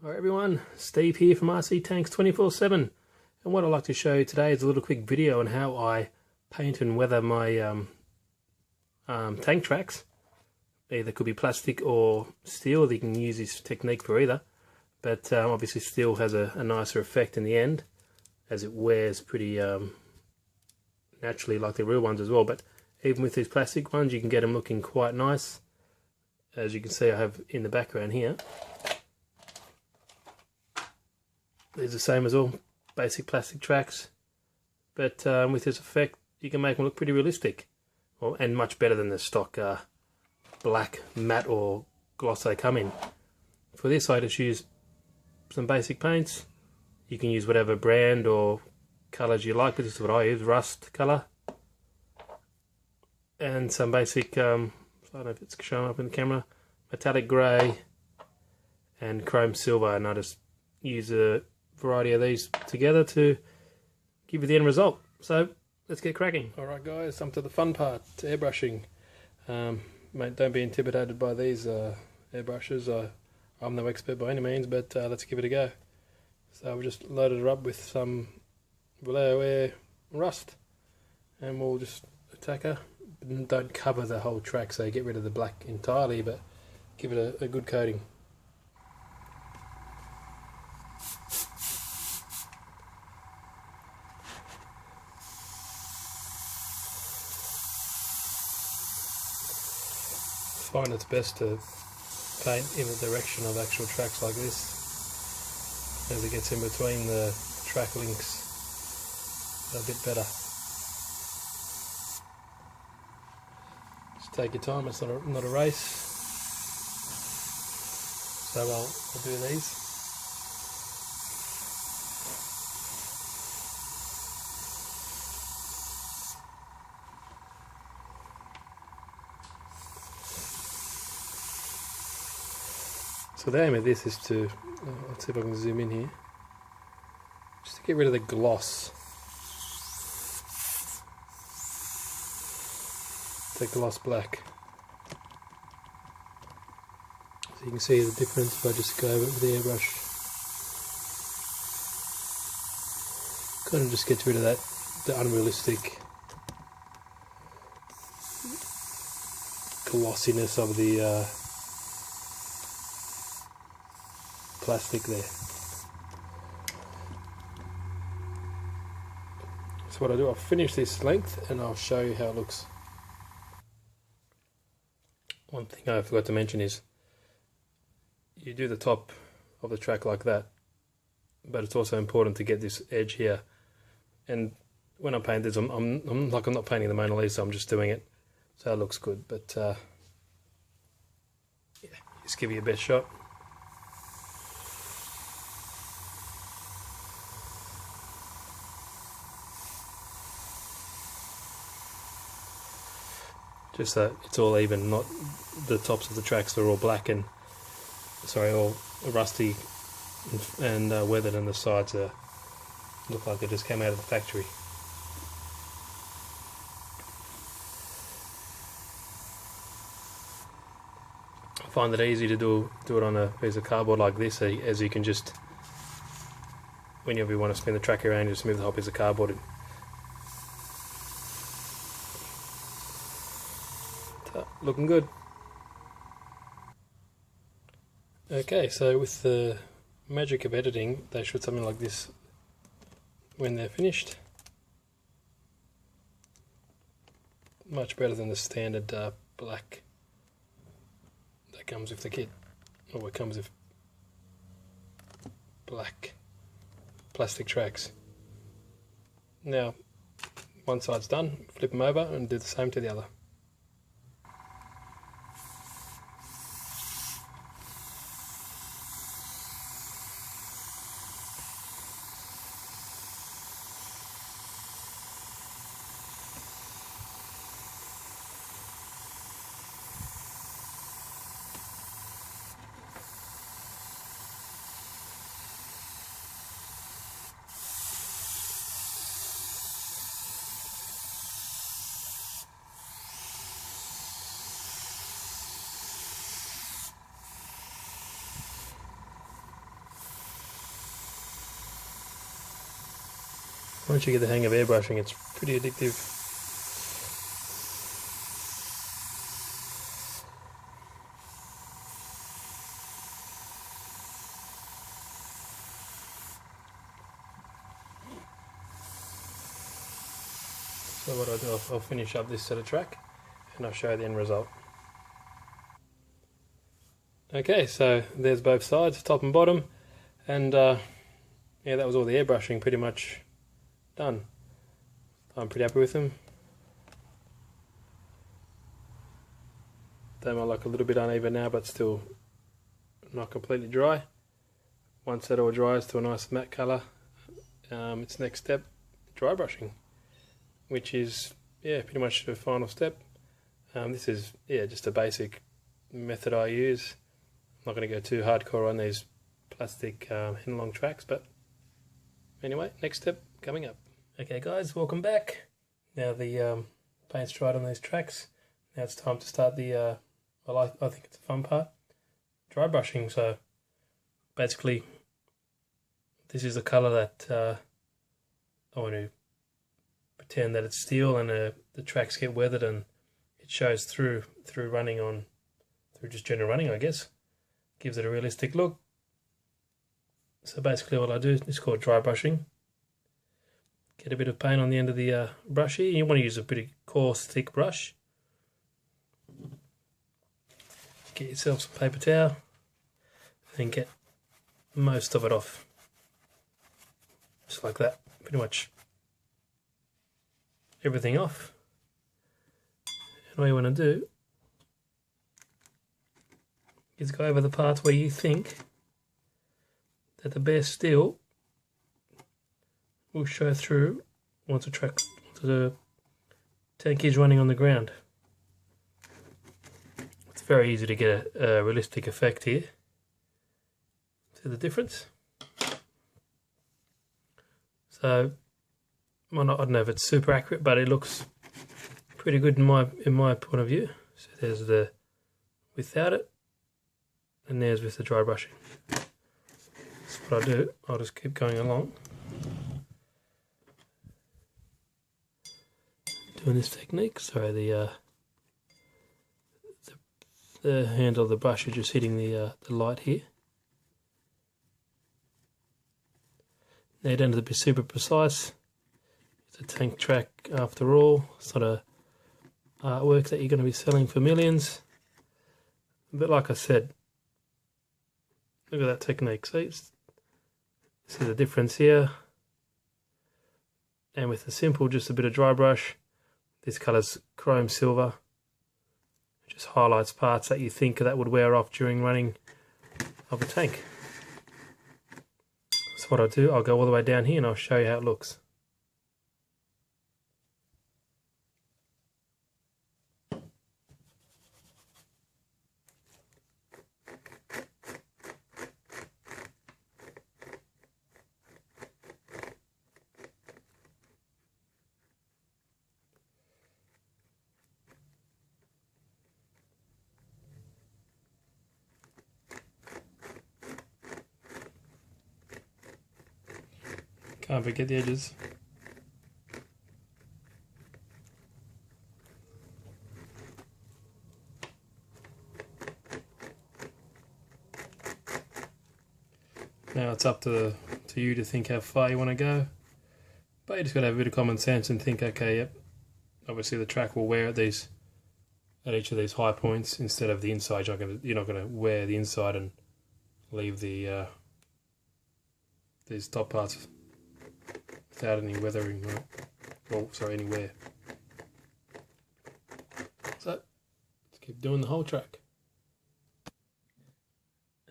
Alright everyone, Steve here from RC Tanks 24/7, and what I'd like to show you today is a little quick video on how I paint and weather my tank tracks. Either could be plastic or steel. You can use this technique for either, but obviously steel has a nicer effect in the end as it wears pretty naturally like the real ones as well. But even with these plastic ones you can get them looking quite nice. As you can see, I have in the background here, these are the same as all basic plastic tracks, but with this effect you can make them look pretty realistic, and much better than the stock black matte or gloss they come in. For this I just use some basic paints. You can use whatever brand or colours you like, but this is what I use, rust colour, and some basic, I don't know if it's showing up in the camera, metallic grey and chrome silver, and I just use a variety of these together to give you the end result. So let's get cracking. Alright guys, up to the fun part, airbrushing. Mate, don't be intimidated by these airbrushes. I'm no expert by any means, but let's give it a go. So we just loaded her up with some Vallejo Air rust, and we'll just attack her. Don't cover the whole track, so get rid of the black entirely, but give it a good coating. I find it's best to paint in the direction of actual tracks like this, as it gets in between the track links a bit better. Just take your time, it's not a race. So I'll do these. So the aim of this is to, let's see if I can zoom in here, just to get rid of the gloss. The gloss black. So you can see the difference if I just go over it with the airbrush. Kind of just gets rid of that, the unrealistic glossiness of the plastic there. So what I do, I'll finish this length and I'll show you how it looks. One thing I forgot to mention is you do the top of the track like that, but it's also important to get this edge here. And when I paint this, I'm not painting the Mona Lisa, I'm just doing it so it looks good. But yeah, just give you your best shot. Just that it's all even, not the tops of the tracks are all black and, sorry, all rusty and weathered, and the sides look like they just came out of the factory. I find it easy to do it on a piece of cardboard like this, as you can just, whenever you want to spin the track around, you just move the whole piece of cardboard in. Looking good. Okay, so with the magic of editing, they should something like this when they're finished. Much better than the standard black that comes with the kit, or it comes with black plastic tracks. Now, one side's done, flip them over and do the same to the other. Once you get the hang of airbrushing, it's pretty addictive. So what I'll do, I'll finish up this set of track and I'll show you the end result. Okay, so there's both sides, top and bottom, and yeah, that was all the airbrushing pretty much done. I'm pretty happy with them. They might look a little bit uneven now, but still not completely dry. Once that all dries to a nice matte colour, its next step, dry brushing, which is pretty much the final step. This is just a basic method I use. I'm not going to go too hardcore on these plastic Henlong tracks, but anyway, next step coming up. Okay guys, welcome back. Now the paint's dried on these tracks. Now it's time to start the, I think it's the fun part, dry brushing. So basically this is the colour that I want to pretend that it's steel, and the tracks get weathered and it shows through running on, through just general running, I guess. Gives it a realistic look. So basically what I do is called dry brushing. Get a bit of paint on the end of the brush here. You want to use a pretty coarse, thick brush. Get yourself some paper towel and get most of it off. Just like that. Pretty much everything off. And all you want to do is go over the parts where you think that the bare steel will show through once the tank is running on the ground. It's very easy to get a realistic effect here. See the difference? So, well, I don't know if it's super accurate, but it looks pretty good in my point of view. So there's the without it, and there's with the dry brushing. So what I'll do, I'll just keep going along, doing this technique. Sorry, the handle of the brush is just hitting the light here. Now you don't have to be super precise. It's a tank track after all. It's not a artwork that you're going to be selling for millions. But like I said, look at that technique. See the difference here. And with the simple, just a bit of dry brush, this colour's chrome silver. It just highlights parts that you think that would wear off during running of a tank. So what I'll do, I'll go all the way down here and I'll show you how it looks. Can't forget the edges. Now it's up to you to think how far you want to go. But you just got to have a bit of common sense and think, okay, yep, obviously the track will wear at each of these high points instead of the inside. You're not going to wear the inside and leave the these top parts without any weathering, any wear. So let's keep doing the whole track.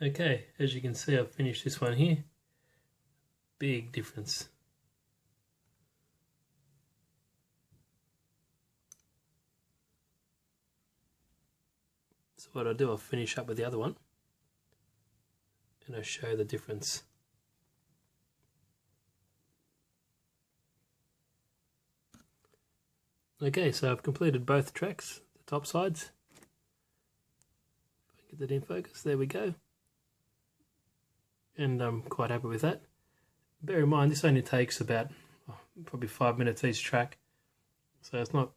Okay, as you can see, I've finished this one here. Big difference. So what I'll do, I'll finish up with the other one and I'll show the difference. Okay, so I've completed both tracks, the top sides. If I can get that in focus, there we go. And I'm quite happy with that. Bear in mind, this only takes about probably 5 minutes each track. So it's not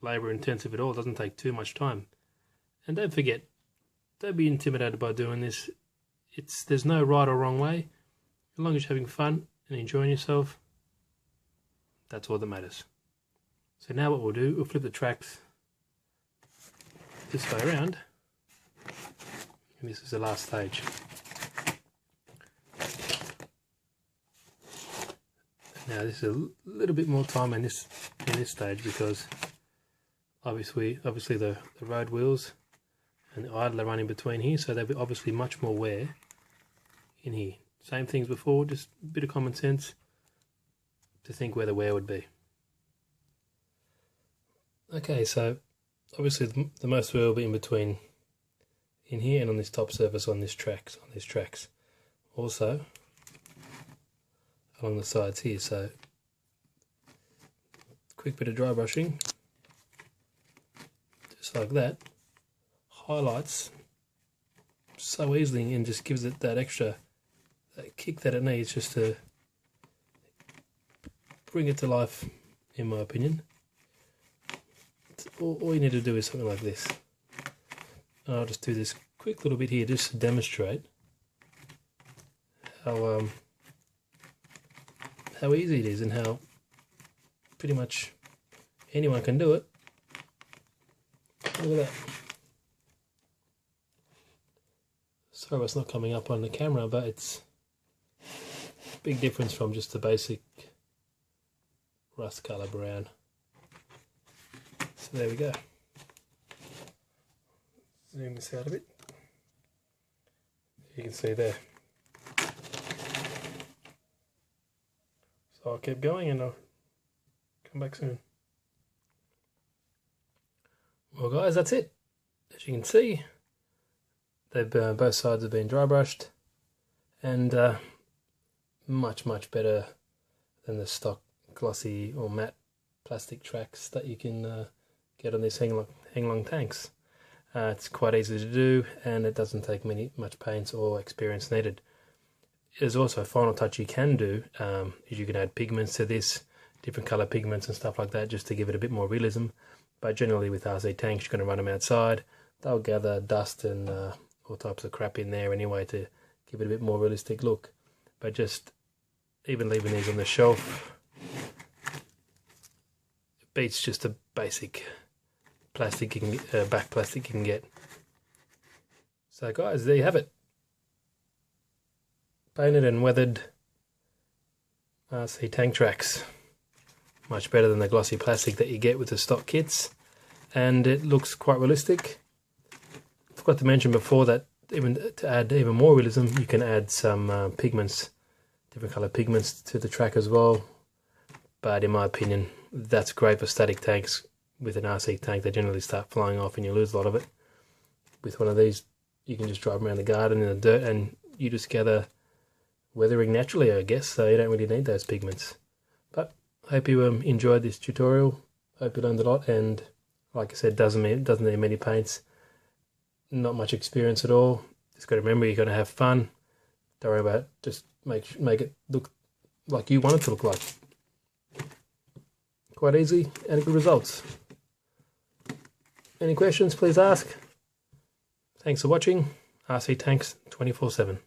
labour intensive at all. It doesn't take too much time. And don't forget, don't be intimidated by doing this. There's no right or wrong way. As long as you're having fun and enjoying yourself, that's all that matters. So now what we'll do, we'll flip the tracks this way around. And this is the last stage. Now this is a little bit more time in this stage because obviously the road wheels and the idler run in between here, so there'll be obviously much more wear in here. Same things before, just a bit of common sense to think where the wear would be. Okay, so obviously the most wear will be in between in here and on this top surface on these tracks. Also along the sides here, so quick bit of dry brushing, just like that, highlights so easily and just gives it that extra kick that it needs just to bring it to life, in my opinion. All you need to do is something like this. And I'll just do this quick little bit here just to demonstrate how easy it is and how pretty much anyone can do it. Look at that. Sorry it's not coming up on the camera, but it's a big difference from just the basic rust colour brown. So there we go. Zoom this out a bit. You can see there. So I'll keep going and I'll come back soon. Well guys, that's it. As you can see, both sides have been dry brushed and much better than the stock glossy or matte plastic tracks that you can get on these Henglong tanks. It's quite easy to do and it doesn't take much paint or experience needed. There's also a final touch you can do, is you can add pigments to this, different colour pigments and stuff like that, just to give it a bit more realism. But generally with RC tanks you're going to run them outside, they'll gather dust and all types of crap in there anyway to give it a bit more realistic look. But just even leaving these on the shelf, it beats just a basic plastic you can get, back plastic you can get. So guys, there you have it. Painted and weathered RC tank tracks. Much better than the glossy plastic that you get with the stock kits, and it looks quite realistic. I forgot to mention before that even to add even more realism, you can add some pigments, different colour pigments to the track as well. But in my opinion, that's great for static tanks. With an RC tank, they generally start flying off and you lose a lot of it. With one of these, you can just drive around the garden in the dirt and you just gather weathering naturally, I guess, so you don't really need those pigments. But I hope you enjoyed this tutorial. Hope you learned a lot, and like I said, doesn't need many paints, not much experience at all. Just got to remember you're going to have fun. Don't worry about it. Just make it look like you want it to look like. Quite easy and good results. Any questions, please ask. Thanks for watching. RC Tanks 24/7.